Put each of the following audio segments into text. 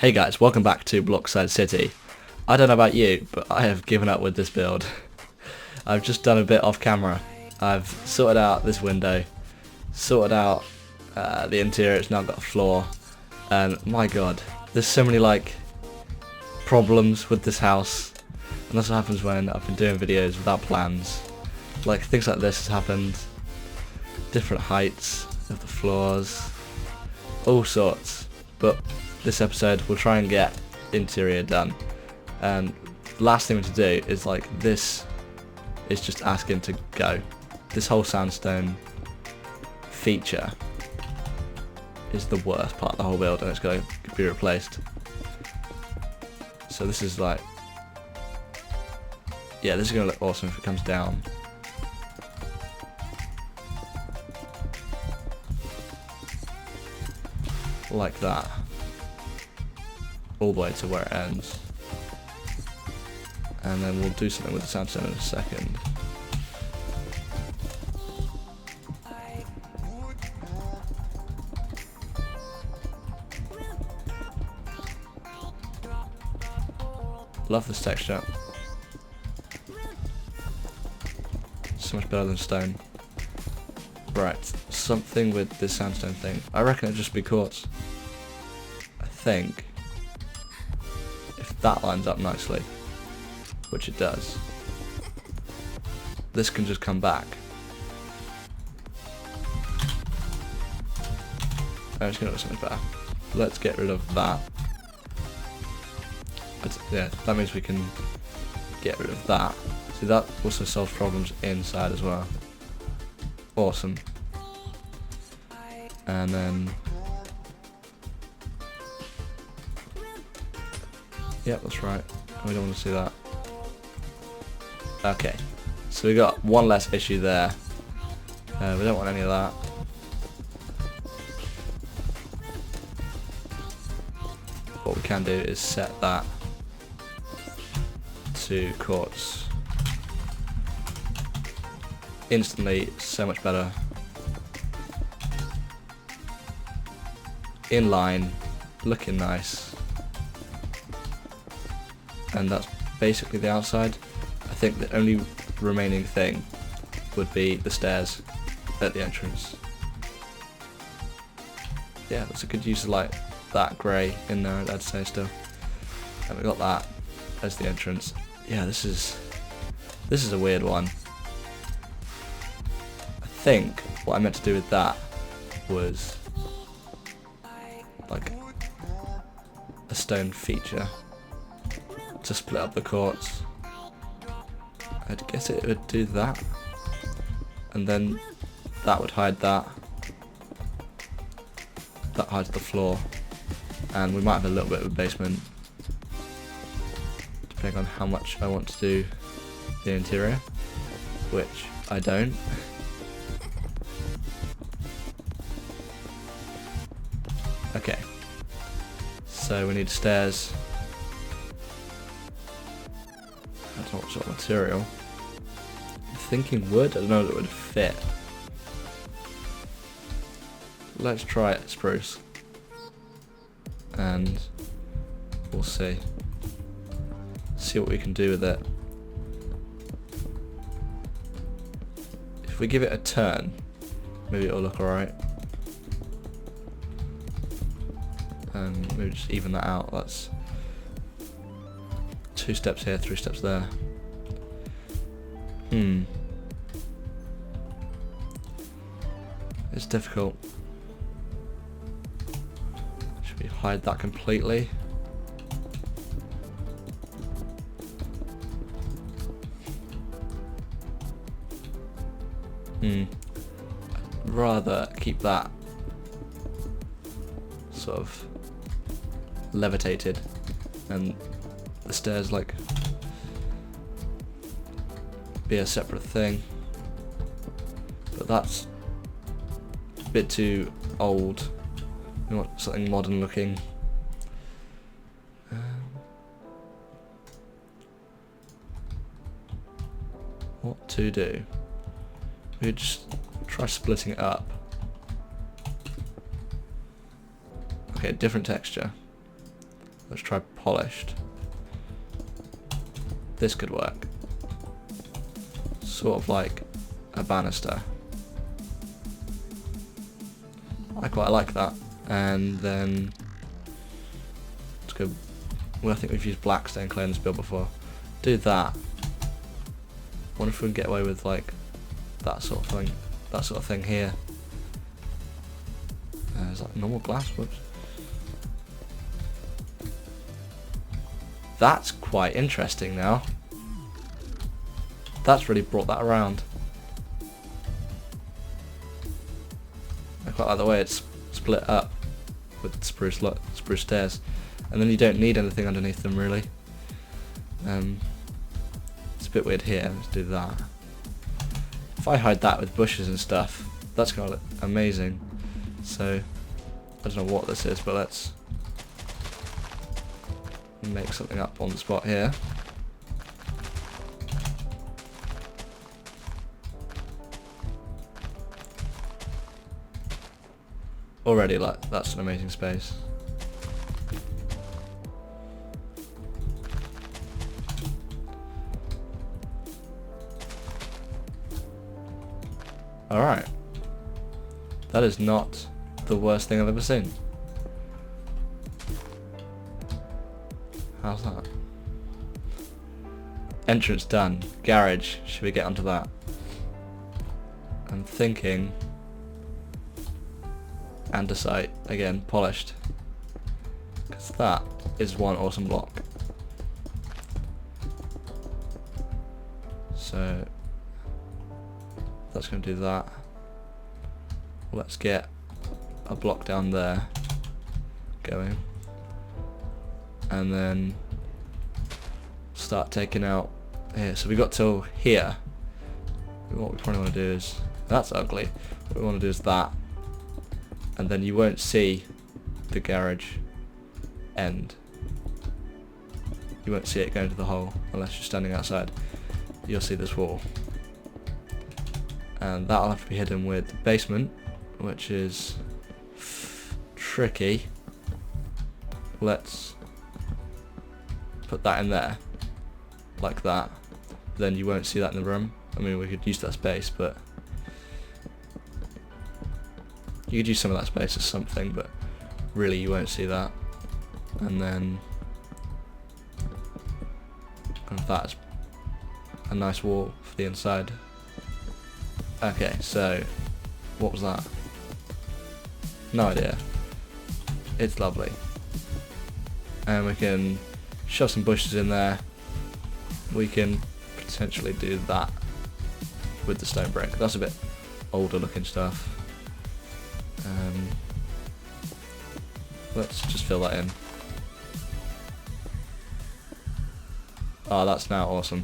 Hey guys, welcome back to Blockside City. I don't know about you, but I have given up with this build. I've just done a bit off camera. I've sorted out this window, sorted out the interior. It's now got a floor, and my god, there's so many problems with this house, and that's what happens when I've been doing videos without plans. Like things like this has happened, different heights of the floors, all sorts, but this episode we'll try and get interior done, and the last thing to do is this is just asking to go. This whole sandstone feature is the worst part of the whole build, and it's going to be replaced. So this is this is going to look awesome if it comes down. Like that, all the way to where it ends, and then we'll do something with the sandstone in a second. Love this texture, so much better than stone. Right, something with this sandstone thing. I reckon it'd just be quartz. I think if that lines up nicely, which it does, this can just come back. I'm just gonna do something better. Let's get rid of that. Yeah, that means we can get rid of that. See, that also solves problems inside as well. Awesome. And then yep, that's right. We don't want to see that. Okay, so we got one less issue there. We don't want any of that. What we can do is set that to quartz. Instantly, so much better. In line, looking nice. And that's basically the outside. I think the only remaining thing would be the stairs at the entrance. Yeah, that's a good use of that grey in there, I'd say still. And we got that as the entrance. Yeah, this is a weird one. I think what I meant to do with that was a stone feature to split up the quartz. I'd guess it would do that, and then that would hide that. That hides the floor, and we might have a little bit of a basement, depending on how much I want to do the interior, which I don't. Okay, so we need stairs. I don't know what sort of material. I'm thinking wood. I don't know if it would fit. Let's try it spruce, and we'll see what we can do with it. If we give it a turn, maybe it'll look alright. And maybe just even that out. That's 2 steps here, 3 steps there. It's difficult. Should we hide that completely? I'd rather keep that sort of levitated, and the stairs be a separate thing, but that's a bit too old. We want something modern looking. What to do? We just try splitting it up. Okay, different texture. Let's try polished. This could work. Sort of like a banister. I quite like that. And then let's go. Well, I think we've used black stain clay in this build before. Do that. Wonder if we can get away with like that sort of thing. That sort of thing here. Is that normal glass? Whoops. That's quite interesting now. That's really brought that around. I quite like the way it's split up with spruce stairs, and then you don't need anything underneath them really. It's a bit weird here. Let's do that. If I hide that with bushes and stuff, that's gonna look amazing. So I don't know what this is, but let's make something up on the spot here. Already, like, that's an amazing space. Alright. That is not the worst thing I've ever seen. How's that? Entrance done. Garage. Should we get onto that? I'm thinking andesite again, polished, because that is one awesome block. So that's going to do that. Let's get a block down there going, and then start taking out here. So we got till here. What we probably want to do is, that's ugly. What we want to do is that, and then you won't see the garage end. You won't see it going to the hole unless you're standing outside. You'll see this wall, and that'll have to be hidden with the basement, which is tricky. Let's put that in there like that, then you won't see that in the room. I mean, we could use that space, but you could use some of that space as something, but really you won't see that. And then that's a nice wall for the inside. Okay, so what was that? No idea. It's lovely. And we can shove some bushes in there. We can potentially do that with the stone brick. That's a bit older looking stuff. Let's just fill that in. Oh, that's now awesome.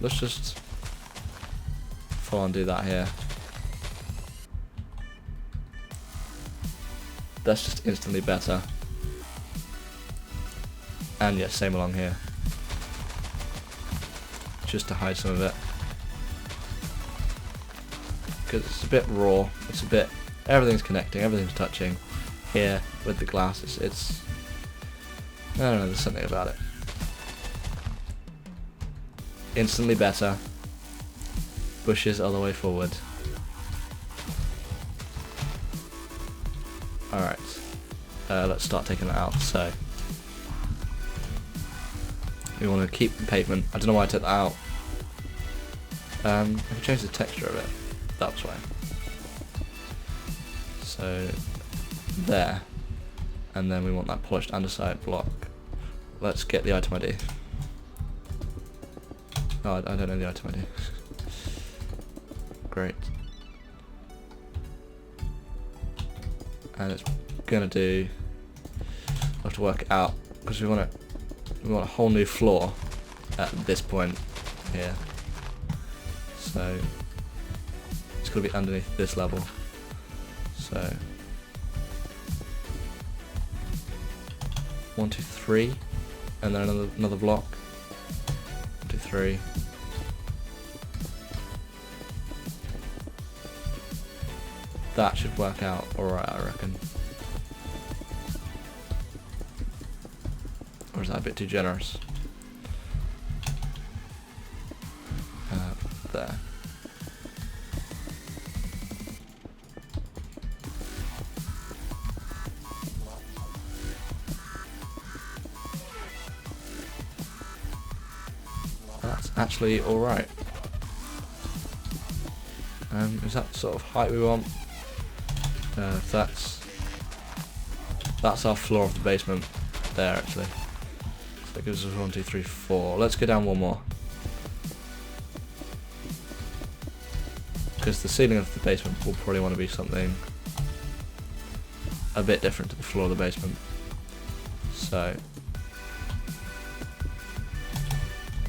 Let's just full on do that here. That's just instantly better. And yes, same along here. Just to hide some of it. Because it's a bit raw, it's a bit, everything's connecting, everything's touching. Here, with the glass, it's I don't know, there's something about it. Instantly better. Bushes all the way forward. Alright, let's start taking that out. So we want to keep the pavement. I don't know why I took that out. I can change the texture of it. That was why. So there, and then we want that polished andesite block. Let's get the item ID. Oh, I don't know the item ID. Great. And it's gonna do. I have to work it out because we want a whole new floor at this point here. So it's gonna be underneath this level. So 1, 2, 3, and then another block. 1, 2, 3. That should work out alright, I reckon. is that a bit too generous? There. That's actually alright. Is that sort of height we want? That's our floor of the basement there actually. So that gives us 1, 2, 3, 4. Let's go down one more. Because the ceiling of the basement will probably want to be something a bit different to the floor of the basement. So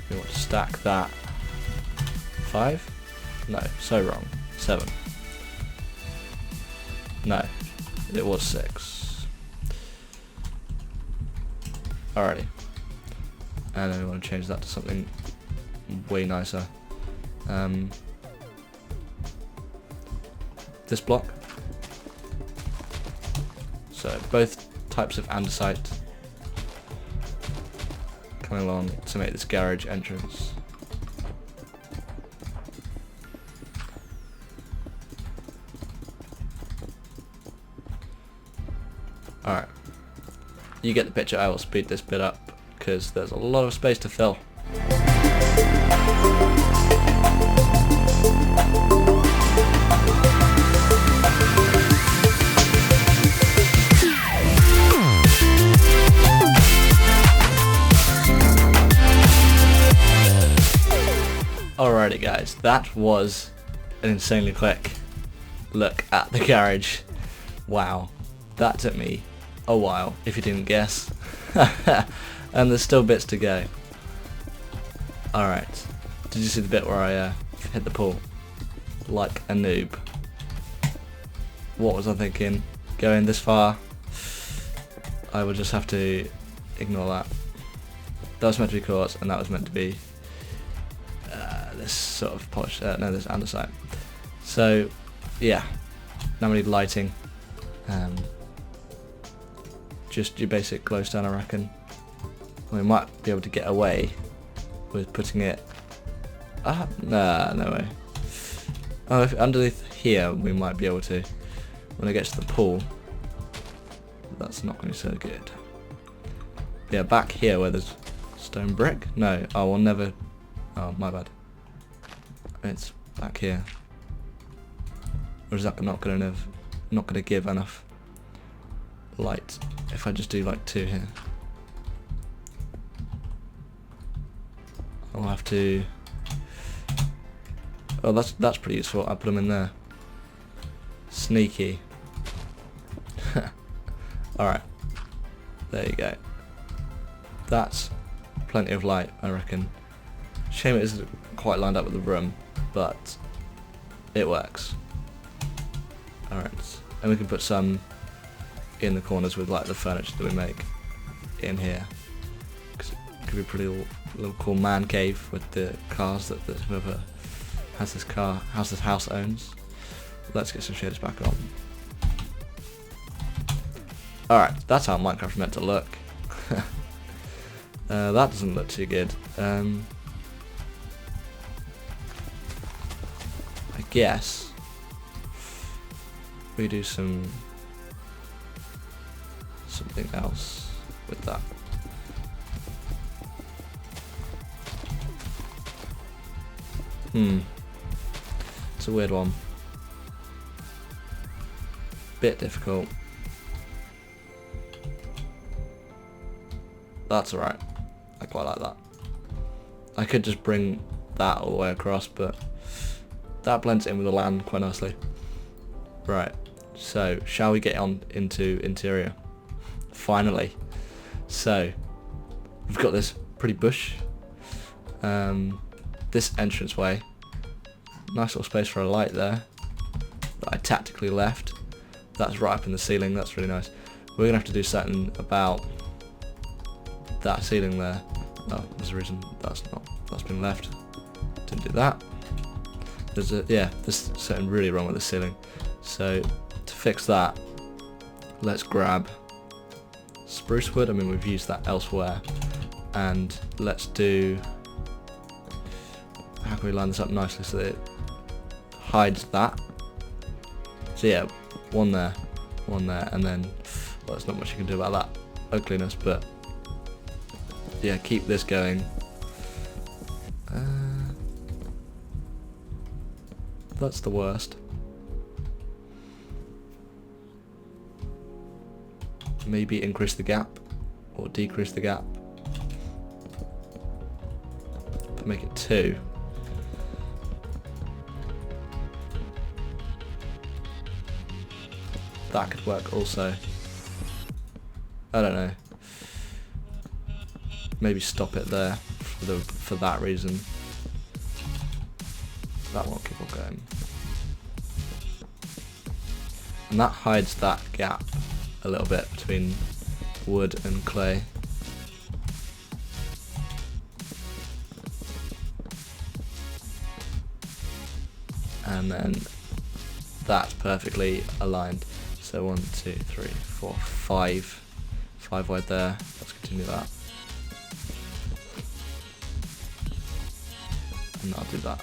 we want to stack that. 5? No, so wrong. 7. No, it was 6. Alrighty. And then we want to change that to something way nicer. This block. So both types of andesite coming along to make this garage entrance. Alright, you get the picture. I will speed this bit up because there's a lot of space to fill. Alrighty guys, that was an insanely quick look at the garage. Wow, that took me a while, if you didn't guess. And there's still bits to go. Alright, did you see the bit where I hit the pool? Like a noob. What was I thinking? Going this far? I would just have to ignore that. That was meant to be quartz, and that was meant to be this sort of polish, no, this andesite. So, yeah, now we need lighting. Just your basic glowstone, I reckon. We might be able to get away with putting it. Nah, no way. Oh, if underneath here we might be able to. When it gets to the pool, that's not going to be so good. Yeah, back here where there's stone brick. No, I will never. Oh, my bad. It's back here. Or is that not going to give enough light? If I just do like 2 here, I'll have to. Oh, that's pretty useful. I put them in there. Sneaky. Alright, there you go. That's plenty of light, I reckon. Shame it isn't quite lined up with the room, but it works. Alright, and we can put some in the corners with like the furniture that we make in here. Cause it could be a pretty little cool man cave with the cars that whoever has this house owns. Let's get some shaders back on. Alright, that's how Minecraft's meant to look. That doesn't look too good. I guess we do something else with that. It's a weird one. Bit difficult. That's alright. I quite like that. I could just bring that all the way across, but that blends in with the land quite nicely. Right, so shall we get on into interior? Finally. So, we've got this pretty bush. This entranceway. Nice little space for a light there that I tactically left. That's right up in the ceiling, that's really nice. We're going to have to do something about that ceiling there. Oh, there's a reason that's been left. Didn't do that. There's something really wrong with the ceiling. So to fix that, let's grab spruce wood. I mean, we've used that elsewhere. and let's do, how can we line this up nicely so that it hides that? So yeah, one there, and then, well, there's not much you can do about that ugliness, but yeah, keep this going. That's the worst. Maybe increase the gap or decrease the gap. Make it 2. That could work also. I don't know. Maybe stop it there for that reason. That won't keep on going. And that hides that gap a little bit between wood and clay. And then that's perfectly aligned. So 1, 2, 3, 4, 5. 5 wide there. Let's continue that. And I'll do that.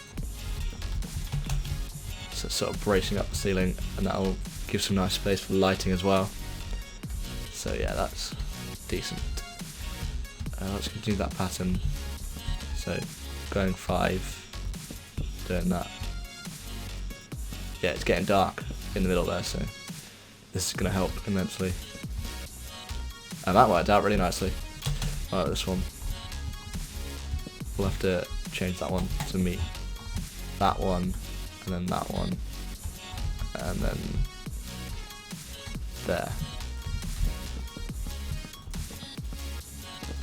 So it's sort of bracing up the ceiling, and that'll give some nice space for lighting as well. So yeah, that's decent. Let's continue that pattern. So going 5, doing that. Yeah, it's getting dark in the middle there, so this is going to help immensely. And that worked out really nicely. I like this one. We'll have to change that one to meet that one, and then that one, and then there.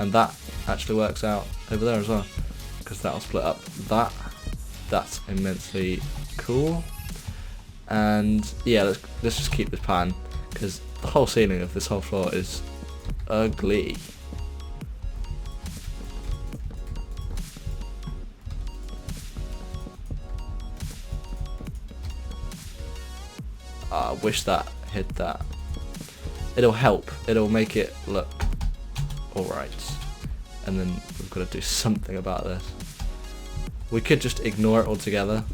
And that actually works out over there as well, because that'll split up that. That's immensely cool. And yeah, let's just keep this pattern, because the whole ceiling of this whole floor is ugly. I wish that hit that. It'll help. It'll make it look alright. And then we've got to do something about this. We could just ignore it altogether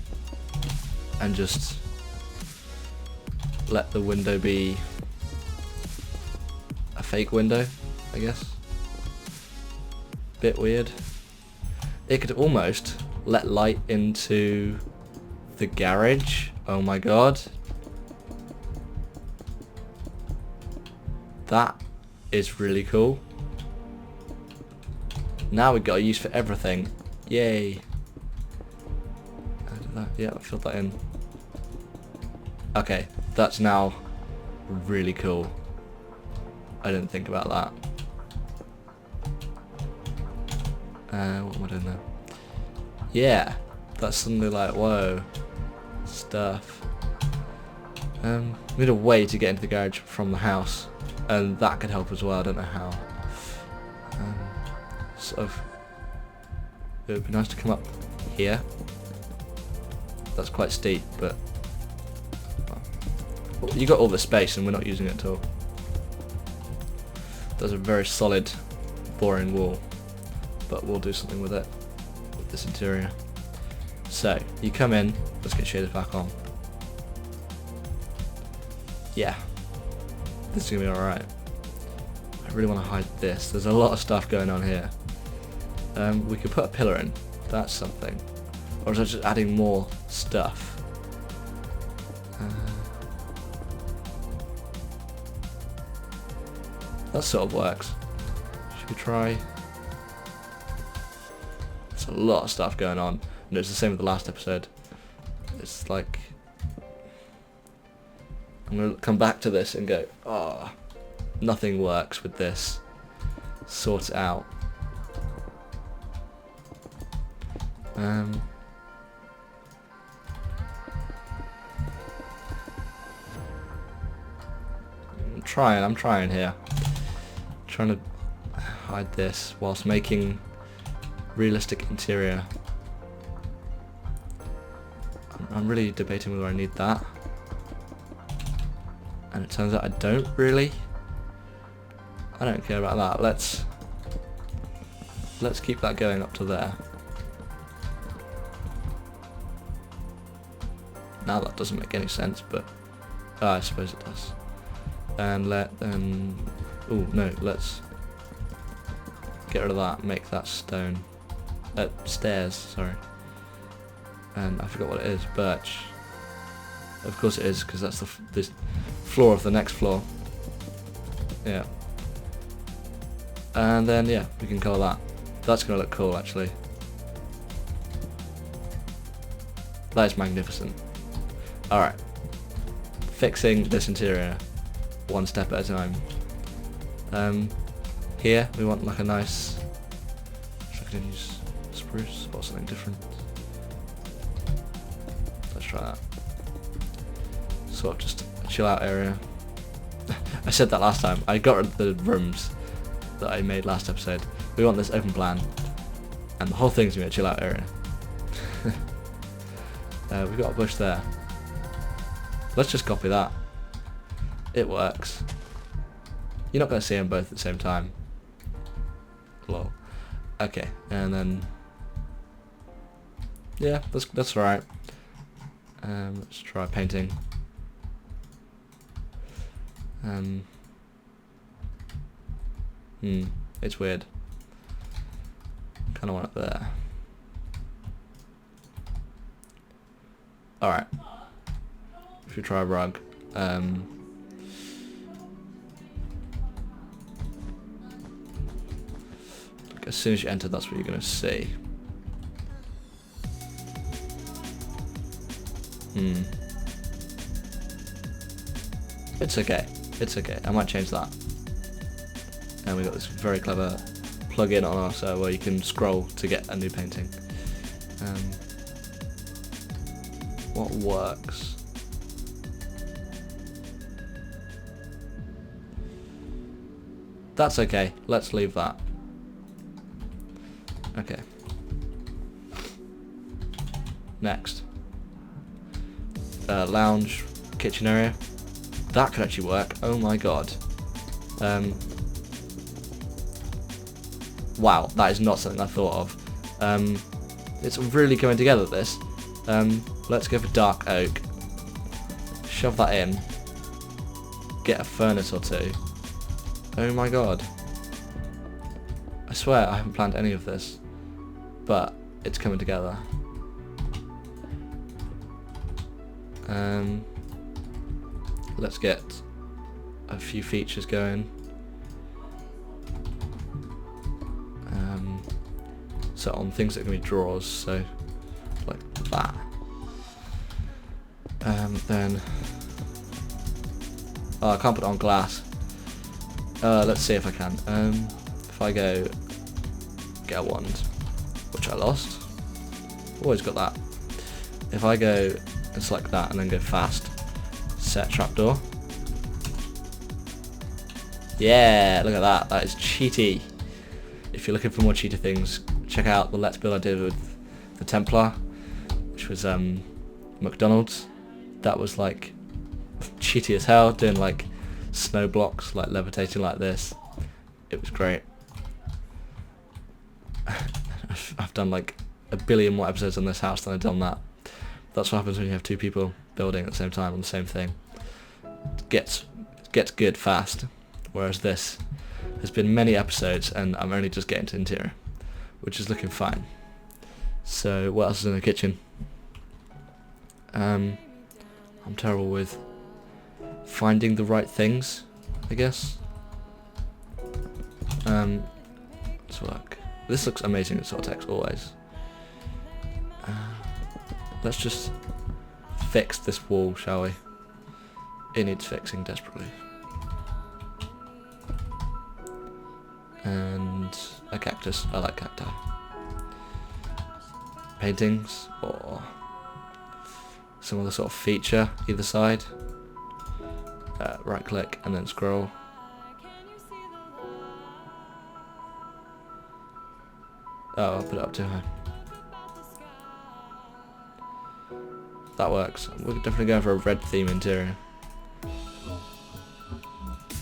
and just let the window be a fake window, I guess. Bit weird. It could almost let light into the garage. Oh my god. That is really cool. Now we've got a use for everything. Yay. I did that. Yeah, I filled that in. Okay, that's now really cool. I didn't think about that. What am I doing now? Yeah, that's suddenly like, whoa, stuff. We need a way to get into the garage from the house, and that could help as well. I don't know how. Sort of, it would be nice to come up here. That's quite steep, but well, you got all the space and we're not using it at all. There's a very solid, boring wall, but we'll do something with it, with this interior. So, you come in, let's get shaders back on. Yeah, this is going to be alright. I really want to hide this. There's a lot of stuff going on here. We could put a pillar in, that's something. Or is that just adding more stuff? That sort of works. Should we try? There's a lot of stuff going on, and it's the same with the last episode. It's like, I'm going to come back to this and go, oh, nothing works with this. Sort it out. I'm trying here. Trying to hide this whilst making realistic interior. I'm really debating whether I need that. And it turns out I don't really. I don't care about that. Let's let's keep that going up to there. Now that doesn't make any sense, but I suppose it does. And let them. Oh no, let's get rid of that. Make that stone. Stairs. Sorry. And I forgot what it is. Birch. Of course it is, because that's the floor of the next floor. Yeah. And then yeah, we can colour that. That's gonna look cool actually. That is magnificent. Alright. Fixing this interior one step at a time. Here we want like a nice, I can use spruce or something different. Let's try that. Sort of just a chill out area. I said that last time. I got rid of the rooms that I made last episode. We want this open plan, and the whole thing's gonna be a chill out area. We've got a bush there. Let's just copy that. It works. You're not gonna see them both at the same time. Lol. Okay, and then yeah, that's alright. Let's try painting. It's weird. Kind of want it there. Alright. If we try a rug. As soon as you enter, that's what you're going to see. It's okay. It's okay. I might change that. And we got this very clever plug-in on our server where you can scroll to get a new painting. What works? That's okay. Let's leave that. Okay. Next. Lounge, kitchen area. That could actually work. Oh my god. Wow, that is not something I thought of. It's really coming together, this. Let's go for dark oak. Shove that in. Get a furnace or two. Oh my god. I swear I haven't planned any of this, but it's coming together. Let's get a few features going. So on things that can be drawers, so like that. Then I can't put it on glass. Let's see if I can. If I go get a wand, which I lost. Always got that. If I go and select that and then go fast, set trapdoor. Yeah, look at that. That is cheaty. If you're looking for more cheater things, check out the Let's Build I did with the Templar, which was McDonald's. That was like cheaty as hell, doing like snow blocks, like levitating like this. It was great. I've done like a billion more episodes on this house than I've done that. That's what happens when you have two people building at the same time on the same thing. It gets good fast. Whereas this has been many episodes and I'm only just getting to interior, which is looking fine. So what else is in the kitchen? I'm terrible with finding the right things, I guess. Let's look. This looks amazing in Sortex always. Let's just fix this wall, shall we? It needs fixing desperately. And a cactus. I like cacti. Paintings or some other sort of feature either side. Right click and then scroll. Oh, I'll put it up too high. That works. We're definitely going for a red theme interior.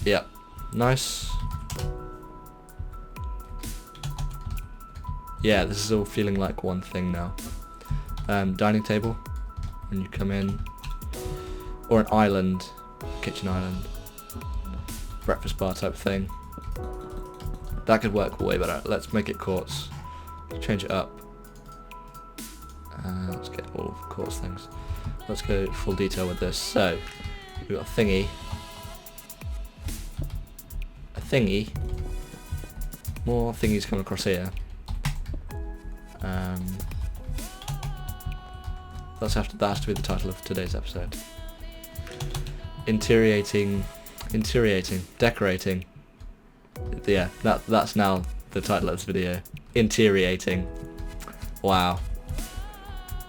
Yep. Nice. Yeah, this is all feeling like one thing now. Dining table, when you come in. Or an island, kitchen island. Breakfast bar type thing. That could work way better. Let's make it quartz. Change it up. Let's get all of the quartz things. Let's go full detail with this. So, we've got a thingy. A thingy. More thingies coming across here. That has to be the title of today's episode. Interiorizing, decorating. Yeah, that's now the title of this video. Interiorizing. Wow.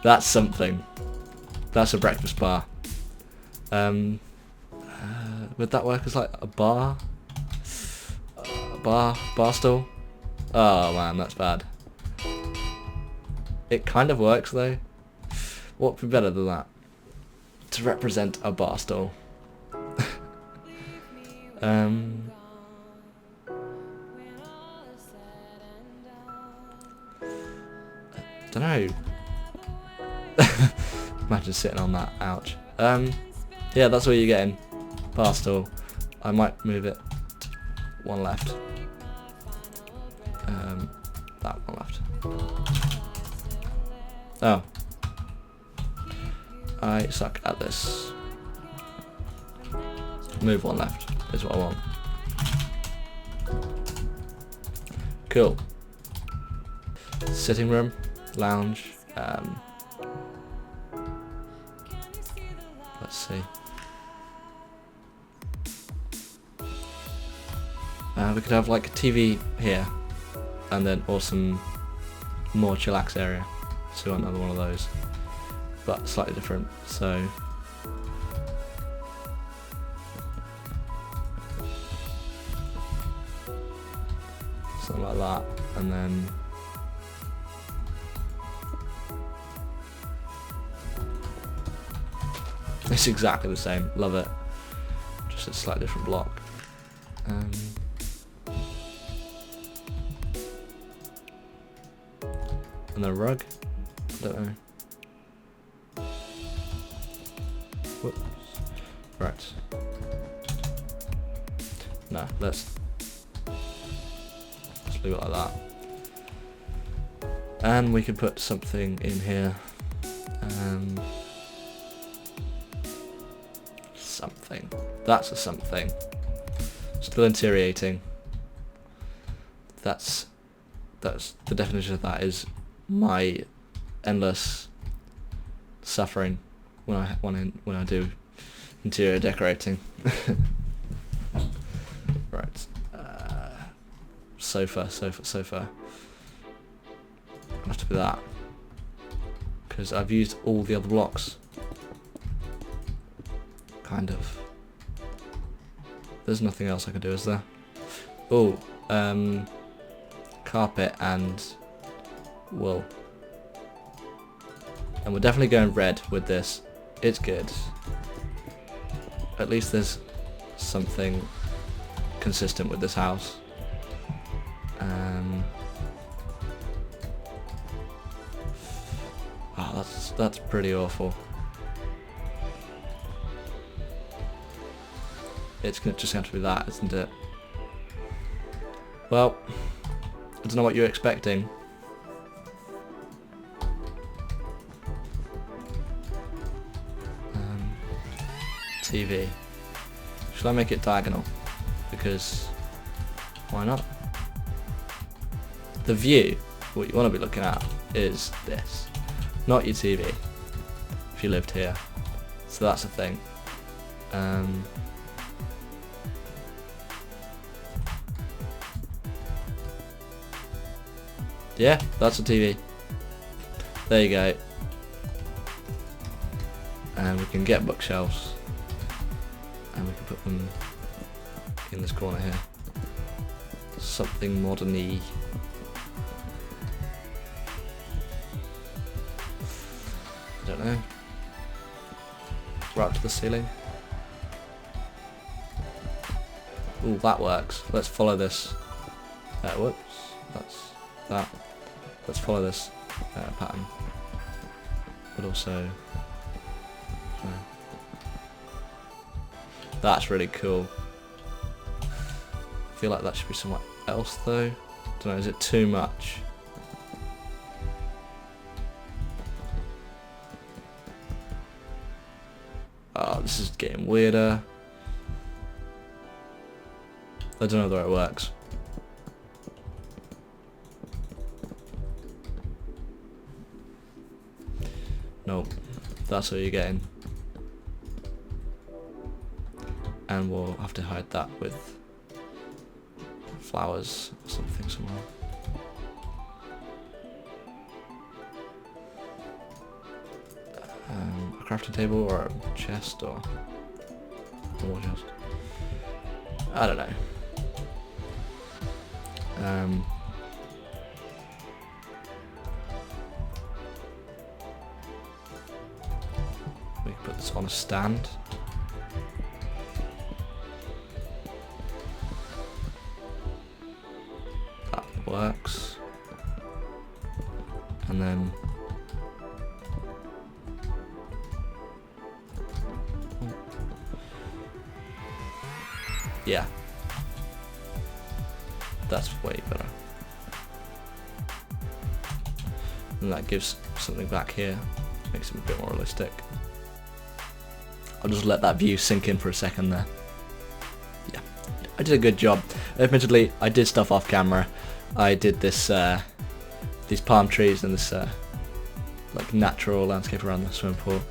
That's something. That's a breakfast bar. Would that work as like a bar? Bar stool? Oh man, that's bad. It kind of works though. What would be better than that? To represent a bar stool. Don't know. Imagine sitting on that. Ouch. Yeah, that's what you're getting. Bar stool. I might move it one left. That one left. Oh. I suck at this. Move one left is what I want. Cool. Sitting room, lounge. Let's see. We could have like a TV here, and then awesome more chillax area. So another one of those, but slightly different. So something like that, and then it's exactly the same. Love it. Just a slightly different block. And a rug. I don't know. Whoops. Right. No, let's leave it like that. And we can put something in here. Something. That's a something. Still interiorating. That's the definition of that is my endless suffering when I do interior decorating. Right. Sofa. It'll have to be that, because I've used all the other blocks. Kind of. There's nothing else I can do, is there? Oh, carpet and wool. And we're definitely going red with this. It's good. At least there's something consistent with this house. Oh, that's pretty awful. It's just going to be that, isn't it? Well, I don't know what you're expecting. TV. Should I make it diagonal? Because why not? The view, what you want to be looking at is this, not your TV, if you lived here. So that's the thing. Yeah, that's a TV. There you go. And we can get bookshelves. And we can put them in this corner here. Something modern-y. I don't know. Right up to the ceiling. Ooh, that works. Let's follow this. Whoops. That's that. let's follow this pattern, but also that's really cool. I feel like that should be somewhere else though. Don't know, is it too much? Oh, this is getting weirder. I don't know whether it works. Nope, that's what you're getting. And we'll have to hide that with flowers or something somewhere. A crafting table or a chest or a war chest. I don't know. We can put this on a stand. That works. And then yeah, that's way better. And that gives something back here, makes it a bit more realistic. I'll just let that view sink in for a second there. Yeah, I did a good job. Admittedly, I did stuff off camera. I did this, these palm trees and this like natural landscape around the swimming pool.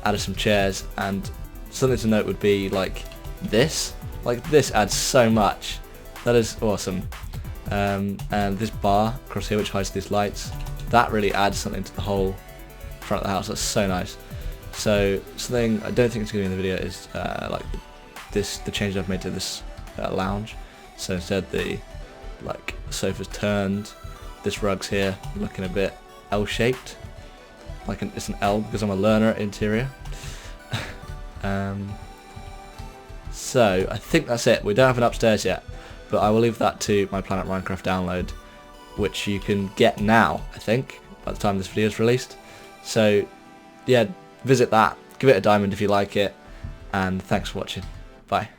Added some chairs, and something to note would be like this. Like this adds so much. That is awesome. And this bar across here which hides these lights, that really adds something to the whole front of the house. That's so nice. So something I don't think it's going to be in the video is like the change I've made to this lounge. So instead the sofa's turned, this rug's here looking a bit L-shaped, like it's an L because I'm a learner at interior. So I think that's it. We don't have an upstairs yet, but I will leave that to my Planet Minecraft download, which you can get now, I think, by the time this video is released. So yeah, visit that, give it a diamond if you like it, and thanks for watching. Bye.